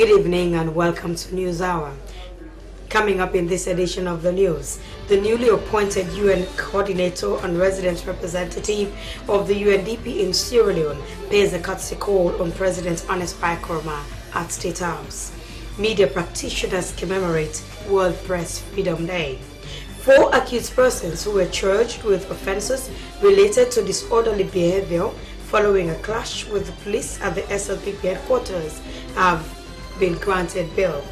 Good evening and welcome to News Hour. Coming up in this edition of the news, the newly appointed UN Coordinator and Resident Representative of the UNDP in Sierra Leone pays a courtesy call on President Ernest Kamara at State House. Media practitioners commemorate World Press Freedom Day. 4 accused persons who were charged with offences related to disorderly behavior following a clash with the police at the SLPP headquarters have been granted bail,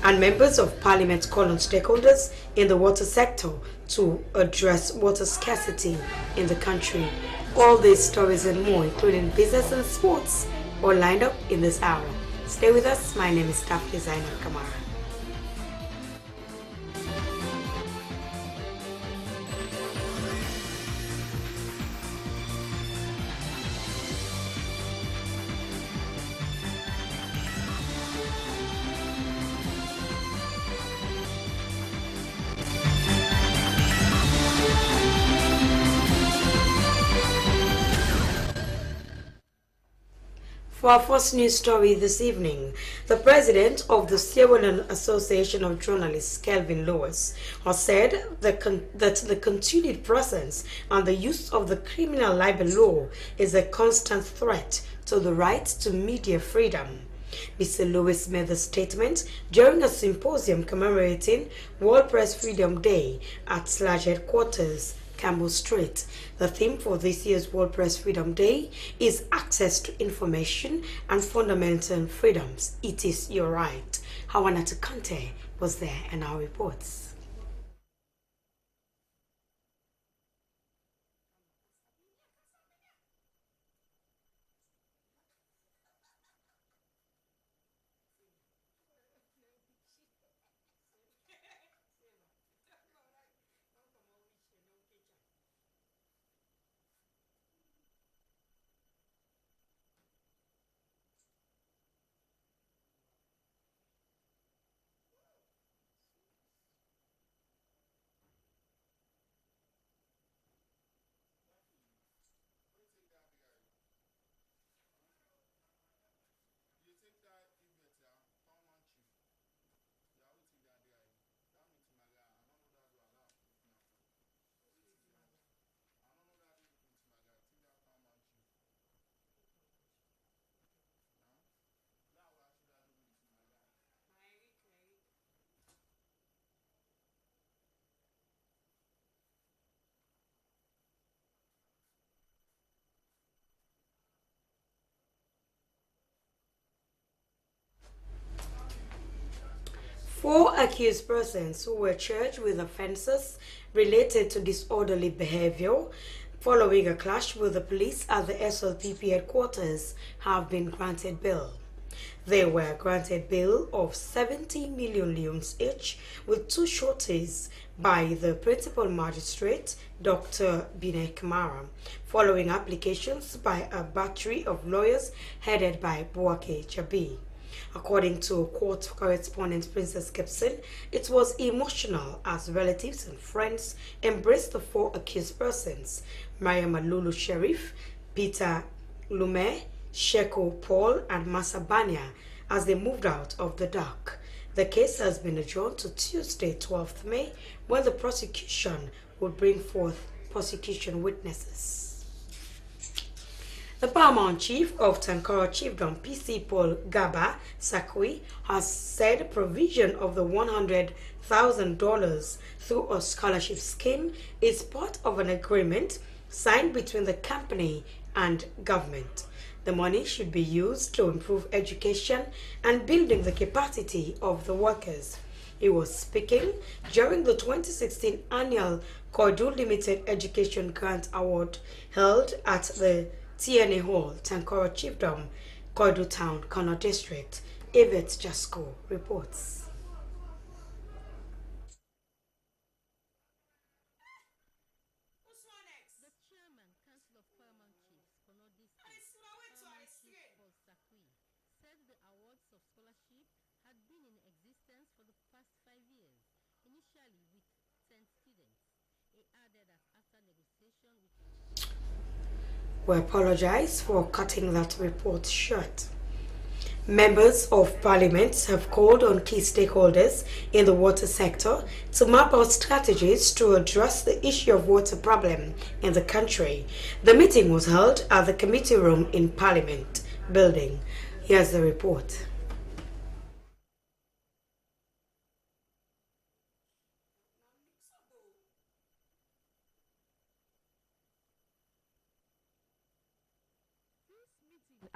and members of parliament call on stakeholders in the water sector to address water scarcity in the country. All these stories and more, including business and sports, are lined up in this hour. Stay with us. My name is Zainab Kamara. For our first news story this evening, the president of the Sierra Leone Association of Journalists, Kelvin Lewis, has said that the continued presence and the use of the criminal libel law is a constant threat to the right to media freedom. Mr. Lewis made the statement during a symposium commemorating World Press Freedom Day at SLAJ headquarters, Campbell Street. The theme for this year's World Press Freedom Day is access to information and fundamental freedoms. It is your right. Hawanatu Kante was there and our reports. Four accused persons who were charged with offences related to disorderly behavior following a clash with the police at the SLPP headquarters have been granted bail. They were granted bail of 70 million leones each, with 2 sureties by the principal magistrate, Dr. Kamara, following applications by a battery of lawyers headed by Boake Chabi. According to court correspondent Princess Gibson, it was emotional as relatives and friends embraced the 4 accused persons, Mariam Lulu Sherif, Peter Lume, Sheko Paul, and Masabania, as they moved out of the dock. The case has been adjourned to Tuesday, 12th May, when the prosecution would bring forth prosecution witnesses. The paramount chief of Tankara Chiefdom, PC Paul Gaba Sakwi, has said provision of the $100,000 through a scholarship scheme is part of an agreement signed between the company and government. The money should be used to improve education and building the capacity of the workers. He was speaking during the 2016 annual Koidu Limited Education Grant Award held at the TNA Hall, Tankara Chiefdom, Koidu Town, Kono District. Yvette Jasko reports. We apologize for cutting that report short. Members of Parliament have called on key stakeholders in the water sector to map out strategies to address the issue of water problem in the country. The meeting was held at the committee room in Parliament building. Here's the report.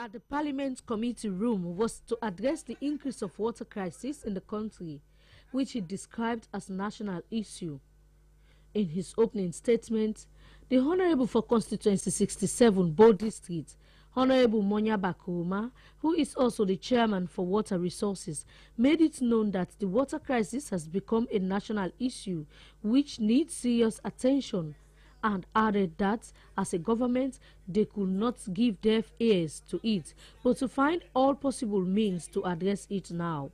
At the Parliament committee room was to address the increase of water crisis in the country, which he described as a national issue. In his opening statement, the Honorable for Constituency 67 Bodley Street, Honorable Monya Bakuma, who is also the chairman for Water Resources, made it known that the water crisis has become a national issue which needs serious attention, and added that as a government they could not give deaf ears to it, but to find all possible means to address it now.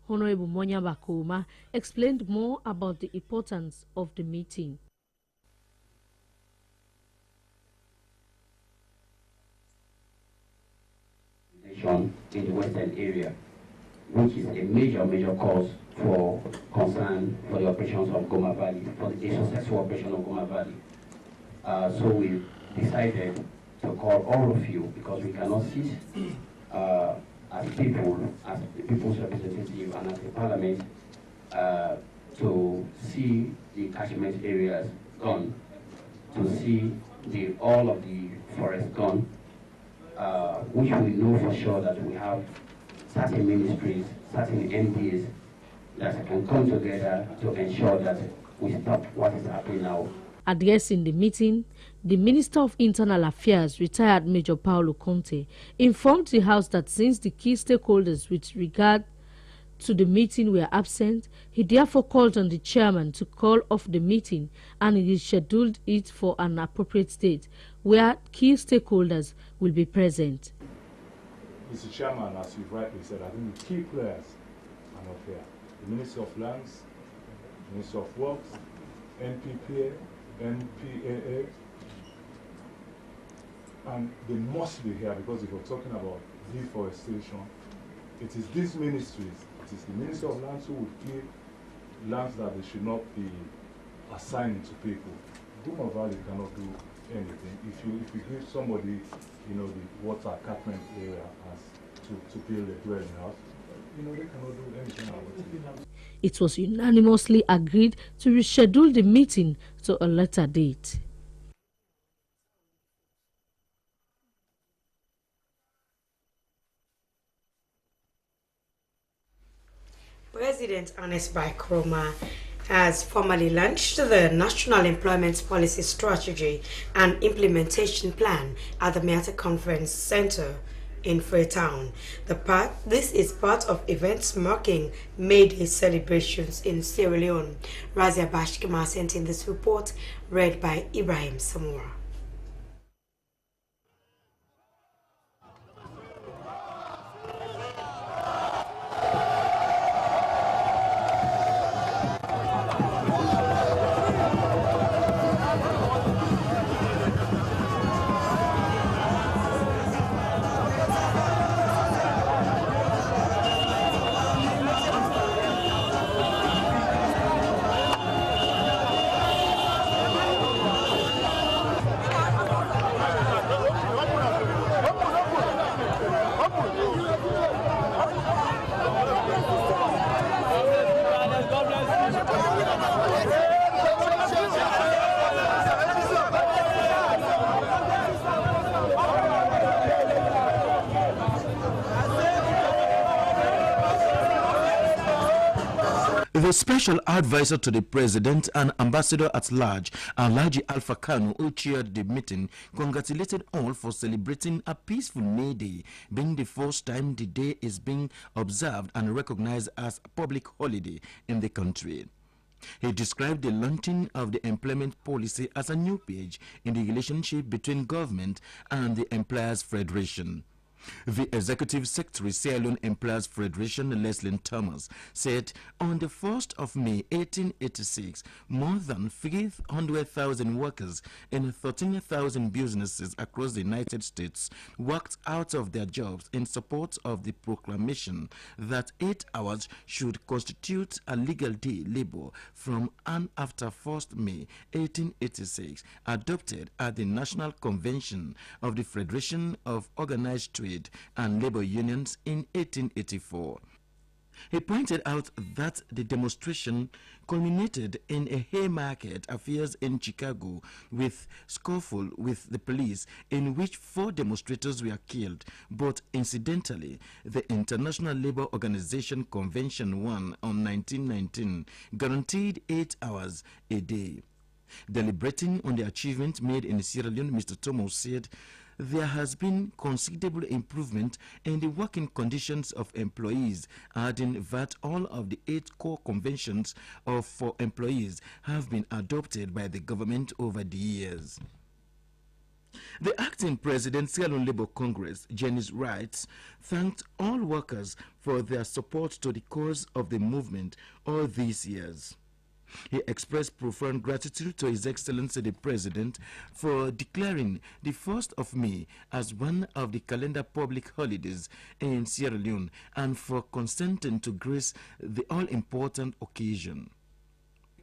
Honorable Monya Bakoma explained more about the importance of the meeting. In the western area, which is a major cause for concern for the operations of Goma Valley, for the successful operation of Goma Valley. So we decided to call all of you, because we cannot sit as people, as the people's representative and as the parliament, to see the catchment areas gone, to see all of the forest gone, which we know for sure that we have certain ministries, certain MDs that can come together to ensure that we stop what is happening now. Addressing the meeting, the Minister of Internal Affairs, retired Major Paulo Conte, informed the House that since the key stakeholders with regard to the meeting were absent, he therefore called on the chairman to call off the meeting, and he scheduled it for an appropriate date where key stakeholders will be present. Mr. Chairman, as you've rightly said, I think the key players are not here. The Minister of Lands, the Minister of Works, NPPA, NPAA, and they must be here, because if we're talking about deforestation, it is these ministries, it is the Minister of Lands who would clear lands that they should not be assigned to people. Goma Valley cannot do anything. If you give somebody, the water catchment area as to build a dwelling house, they cannot do anything about it. It was unanimously agreed to reschedule the meeting to a later date. President Ernest Bai Koroma has formally launched the National Employment Policy Strategy and Implementation Plan at the Miata Conference Center in Freetown. This is part of events marking May Day celebrations in Sierra Leone. Razia Bashkima sent in this report, read by Ibrahim Samora. The special advisor to the president and ambassador at large, Alhaji Alpha Kanu, who chaired the meeting, congratulated all for celebrating a peaceful May Day, being the first time the day is being observed and recognized as a public holiday in the country. He described the launching of the employment policy as a new page in the relationship between government and the Employers Federation. The Executive Secretary, Sierra Leone Employers Federation, Leslie Thomas, said on the 1st of May 1886, more than 300,000 workers in 13,000 businesses across the United States worked out of their jobs in support of the proclamation that 8 hours should constitute a legal day labor from and after 1st May 1886, adopted at the National Convention of the Federation of Organized Trade and Labor Unions in 1884. He pointed out that the demonstration culminated in a Haymarket affairs in Chicago with scuffle with the police in which 4 demonstrators were killed, but incidentally, the International Labour Organization Convention 1 on 1919 guaranteed 8 hours a day. Deliberating on the achievement made in Sierra Leone, Mr. Thomas said there has been considerable improvement in the working conditions of employees, adding that all of the 8 core conventions for employees have been adopted by the government over the years. The acting president, Sierra Leone Labour Congress, Janice Wright, thanked all workers for their support to the cause of the movement all these years. He expressed profound gratitude to His Excellency the President for declaring the 1st of May as one of the calendar public holidays in Sierra Leone and for consenting to grace the all-important occasion.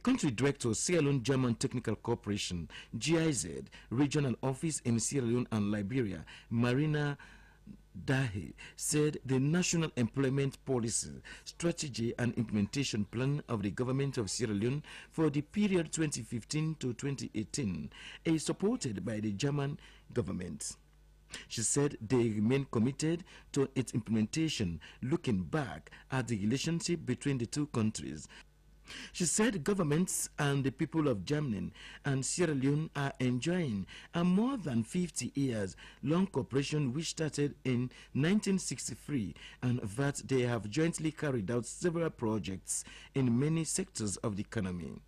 Country Director, Sierra Leone German Technical Corporation, GIZ, Regional Office in Sierra Leone and Liberia, Marina Dahe, said the National Employment Policy, Strategy and Implementation Plan of the Government of Sierra Leone for the period 2015 to 2018 is supported by the German government. She said they remain committed to its implementation, looking back at the relationship between the two countries. She said governments and the people of Germany and Sierra Leone are enjoying a more than 50 years long cooperation which started in 1963, and that they have jointly carried out several projects in many sectors of the economy.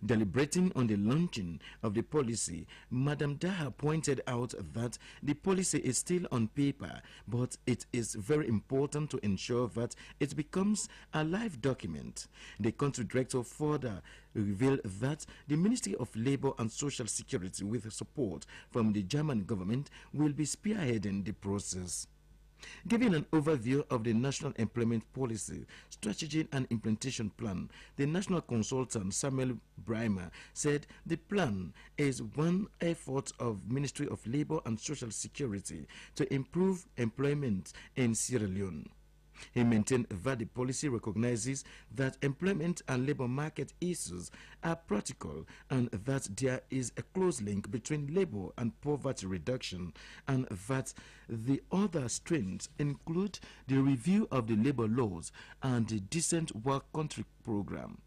Deliberating on the launching of the policy, Madam Daha pointed out that the policy is still on paper, but it is very important to ensure that it becomes a live document. The country director further revealed that the Ministry of Labour and Social Security, with support from the German government, will be spearheading the process. Giving an overview of the National Employment Policy, Strategy and Implementation Plan, the national consultant Samuel Brimer said the plan is one effort of Ministry of Labour and Social Security to improve employment in Sierra Leone. He maintained that the policy recognizes that employment and labor market issues are practical and that there is a close link between labor and poverty reduction, and that the other strengths include the review of the labor laws and the Decent Work Country program.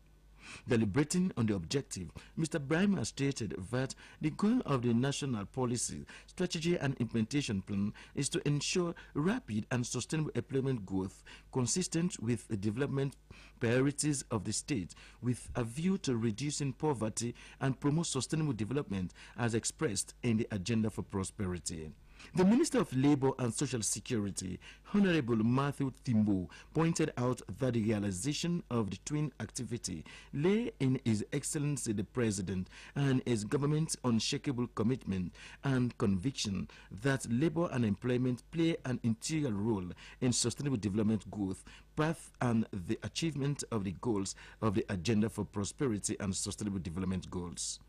Deliberating on the objective, Mr. Brimer stated that the goal of the National Policy, Strategy and Implementation Plan is to ensure rapid and sustainable employment growth consistent with the development priorities of the state, with a view to reducing poverty and promote sustainable development as expressed in the Agenda for Prosperity. The Minister of Labour and Social Security, Honorable Matthew Thimbo, pointed out that the realization of the twin activity lay in His Excellency the President and his government's unshakable commitment and conviction that labour and employment play an integral role in sustainable development growth path and the achievement of the goals of the Agenda for Prosperity and Sustainable Development Goals.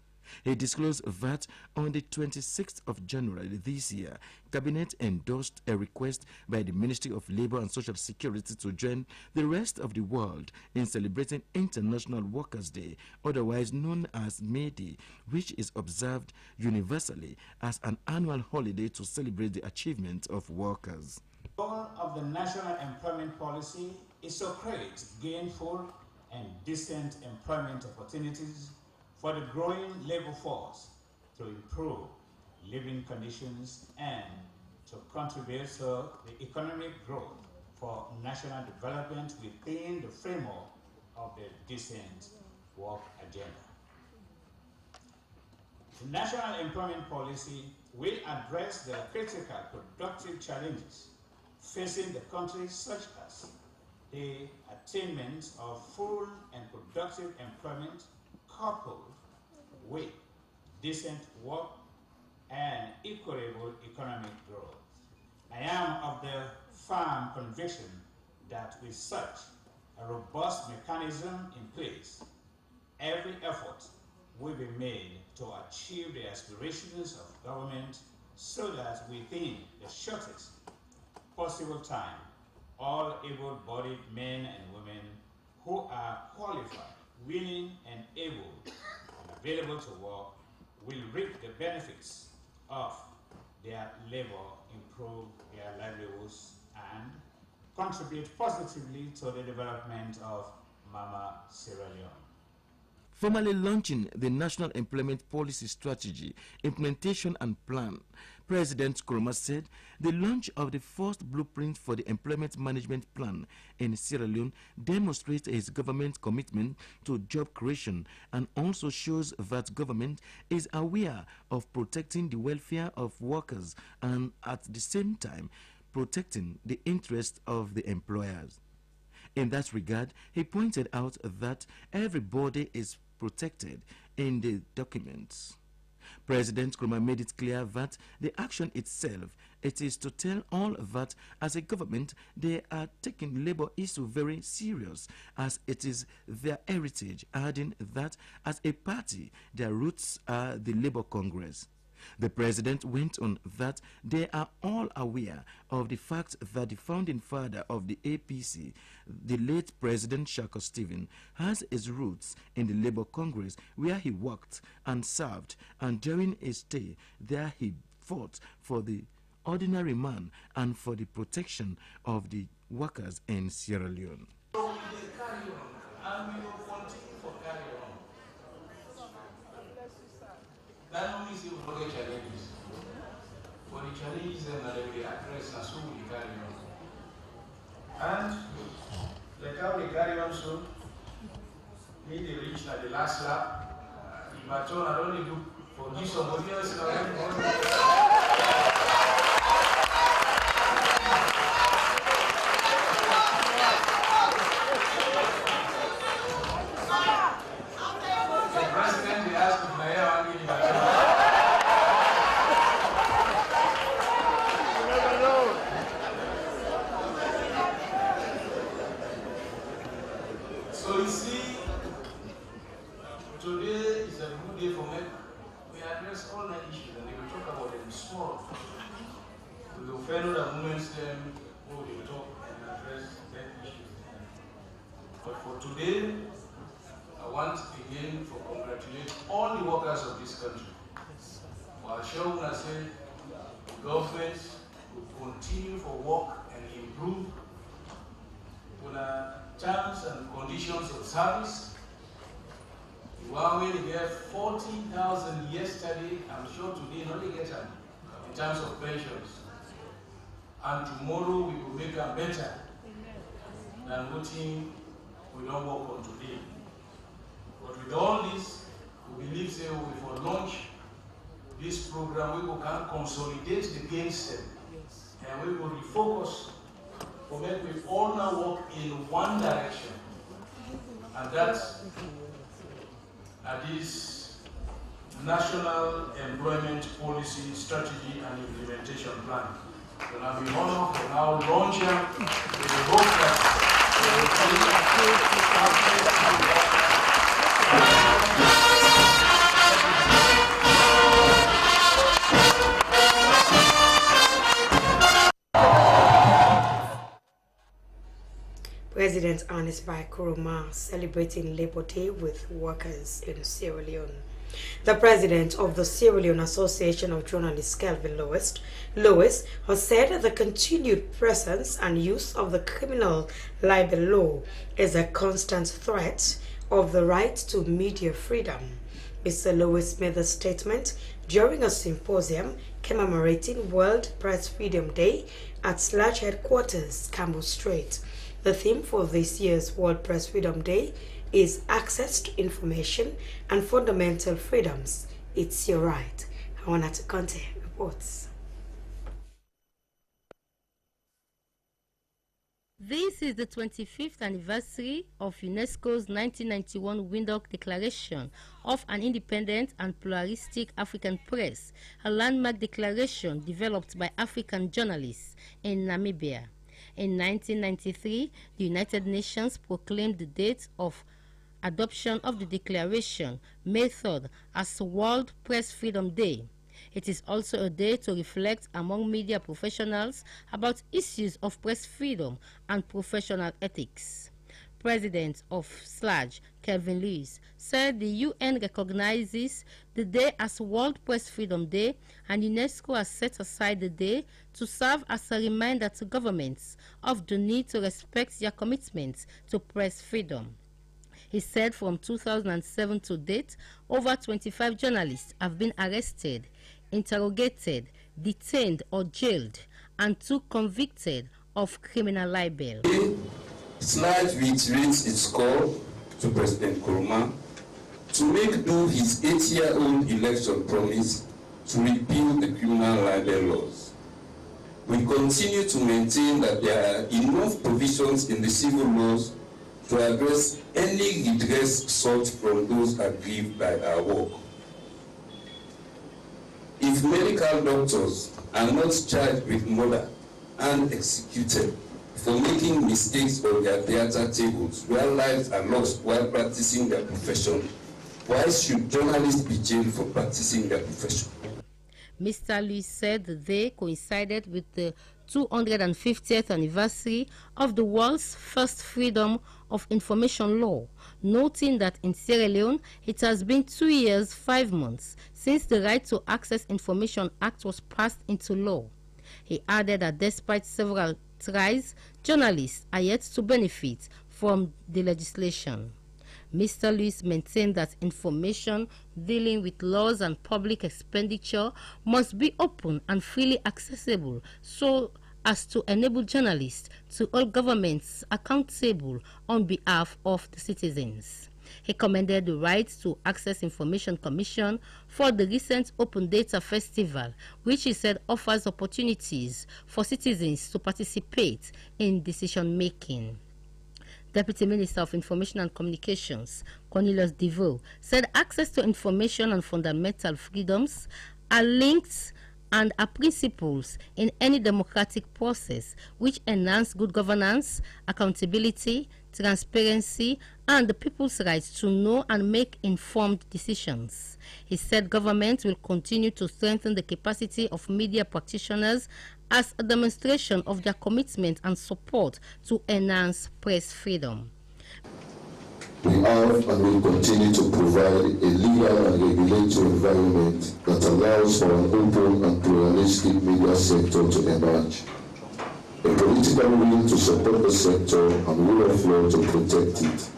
He disclosed that on the 26th of January this year, Cabinet endorsed a request by the Ministry of Labour and Social Security to join the rest of the world in celebrating International Workers' Day, otherwise known as May Day, which is observed universally as an annual holiday to celebrate the achievement of workers. The goal of the National Employment Policy is to create gainful and decent employment opportunities for the growing labor force, to improve living conditions and to contribute to the economic growth for national development within the framework of the Decent Work Agenda. The National Employment Policy will address the critical productive challenges facing the country, such as the attainment of full and productive employment coupled with decent work and equitable economic growth. I am of the firm conviction that with such a robust mechanism in place, every effort will be made to achieve the aspirations of government so that within the shortest possible time, all able-bodied men and women who are qualified, willing, and able and available to work will reap the benefits of their labor, improve their livelihoods, and contribute positively to the development of Mama Sierra Leone. Formally launching the National Employment Policy Strategy, Implementation and Plan, President Nkrumah said the launch of the first blueprint for the Employment Management Plan in Sierra Leone demonstrates his government's commitment to job creation and also shows that government is aware of protecting the welfare of workers and at the same time protecting the interests of the employers. In that regard, he pointed out that everybody is protected in the documents. President Nkrumah made it clear that the action itself, it is to tell all that as a government they are taking labor issue very serious as it is their heritage, adding that as a party their roots are the Labour Congress. The president went on that they are all aware of the fact that the founding father of the APC, the late President Shaka Stephen, has his roots in the Labour Congress where he worked and served, and during his stay there he fought for the ordinary man and for the protection of the workers in Sierra Leone. So we will carry on, and we will continue for carry on. That means you will not get challenges. For the challenges that they will address, and so we carry on. And like how we carry on soon, need to reach at the last lap. If I turn, I don't need to forgive somebody else. So you see, today is a good day for me. We address all the issues and we will talk about them small. We will follow the movements them, we will talk and address that issues. But for today, I want again to congratulate all the workers of this country. For showing us the government will continue for work and improve on the terms and conditions of service. While we have 40,000 yesterday, I'm sure today not get them in terms of pensions. And tomorrow we will make them better than what we don't work on today. But with all this, we believe say we will launch this program, we will can consolidate the gains them, and we will refocus for make we all now work in one direction, and that's this National Employment Policy Strategy and Implementation Plan. So now we honor for now launch with the hope that President Ernest Bai Nkrumah celebrating Labor Day with workers in Sierra Leone. The president of the Sierra Leone Association of Journalists, Kelvin Lewis, has said the continued presence and use of the criminal libel law is a constant threat of the right to media freedom. Mr. Lewis made the statement during a symposium commemorating World Press Freedom Day at SLAJ headquarters, Campbell Street. The theme for this year's World Press Freedom Day is access to information and fundamental freedoms. It's your right. Hawana Conte reports. This is the 25th anniversary of UNESCO's 1991 Windhoek Declaration of an Independent and Pluralistic African Press, a landmark declaration developed by African journalists in Namibia. In 1993, the United Nations proclaimed the date of adoption of the declaration, May 3rd, as World Press Freedom Day. It is also a day to reflect among media professionals about issues of press freedom and professional ethics. President of SLAJ, Kelvin Lewis, said the UN recognizes the day as World Press Freedom Day, and UNESCO has set aside the day to serve as a reminder to governments of the need to respect their commitments to press freedom. He said from 2007 to date, over 25 journalists have been arrested, interrogated, detained or jailed, and 2 convicted of criminal libel. SLAJ reiterates its call to President Nkrumah to make good his 8-year-old election promise to repeal the criminal libel laws. We continue to maintain that there are enough provisions in the civil laws to address any redress sought from those aggrieved by our work. If medical doctors are not charged with murder and executed for making mistakes on their theater tables where lives are lost while practicing their profession, why should journalists be jailed for practicing their profession? Mr. Lee said the day coincided with the 250th anniversary of the world's first Freedom of Information Law, noting that in Sierra Leone it has been 2 years, 5 months since the Right to Access Information Act was passed into law. He added that despite several tries, journalists are yet to benefit from the legislation. Mr. Lewis maintained that information dealing with laws and public expenditure must be open and freely accessible so as to enable journalists to hold governments accountable on behalf of the citizens. He commended the Right to Access Information Commission for the recent Open Data Festival, which he said offers opportunities for citizens to participate in decision-making. Deputy Minister of Information and Communications, Cornelius DeVoe, said access to information and fundamental freedoms are linked and are principles in any democratic process which enhance good governance, accountability, transparency, and the people's right to know and make informed decisions. He said government will continue to strengthen the capacity of media practitioners as a demonstration of their commitment and support to enhance press freedom. We have and will continue to provide a legal and regulatory environment that allows for an open and pluralistic media sector to emerge. A political will to support the sector and rule of law to protect it.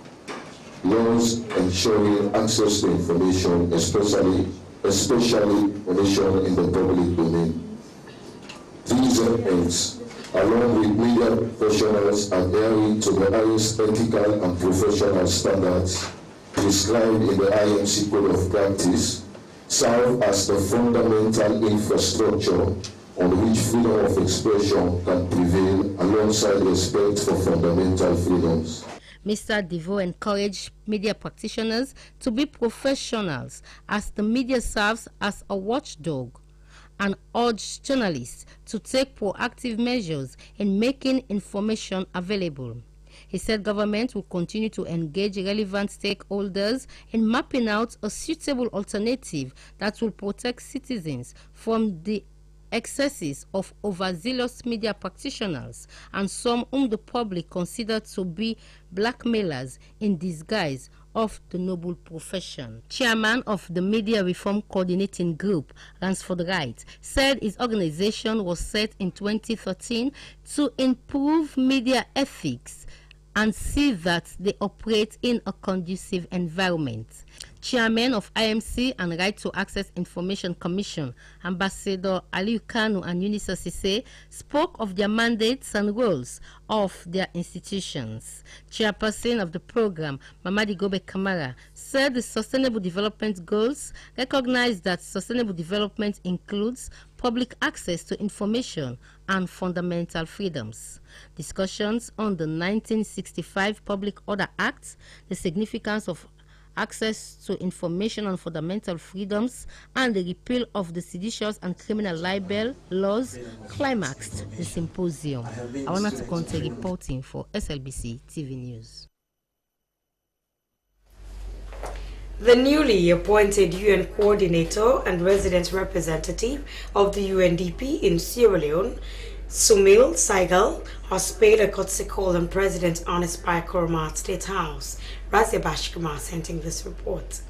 Laws ensuring access to information, especially information in the public domain. These efforts, along with media professionals, adhering to the highest ethical and professional standards prescribed in the IMC Code of Practice, serve as the fundamental infrastructure on which freedom of expression can prevail alongside respect for fundamental freedoms. Mr. DeVoe encouraged media practitioners to be professionals as the media serves as a watchdog, and urged journalists to take proactive measures in making information available. He said government will continue to engage relevant stakeholders in mapping out a suitable alternative that will protect citizens from the excesses of overzealous media practitioners and some whom the public consider to be blackmailers in disguise of the noble profession. Chairman of the Media Reform Coordinating Group, Ransford Wright, said his organization was set in 2013 to improve media ethics and see that they operate in a conducive environment. Chairman of IMC and Right to Access Information Commission, Ambassador Aliu Kanu and Unisa Sise, spoke of their mandates and roles of their institutions. Chairperson of the program, Mamadi Gobe Kamara, said the Sustainable Development Goals recognize that sustainable development includes public access to information and fundamental freedoms. Discussions on the 1965 Public Order Act, the significance of access to information on fundamental freedoms, and the repeal of the seditious and criminal libel laws climaxed the symposium. Awana Conte reporting for SLBC TV News. The newly appointed UN coordinator and resident representative of the UNDP in Sierra Leone, Sumil Saigal, has paid a courtesy call on President Ernest Bai Koroma at State House. Razia Bashkuma sending this report.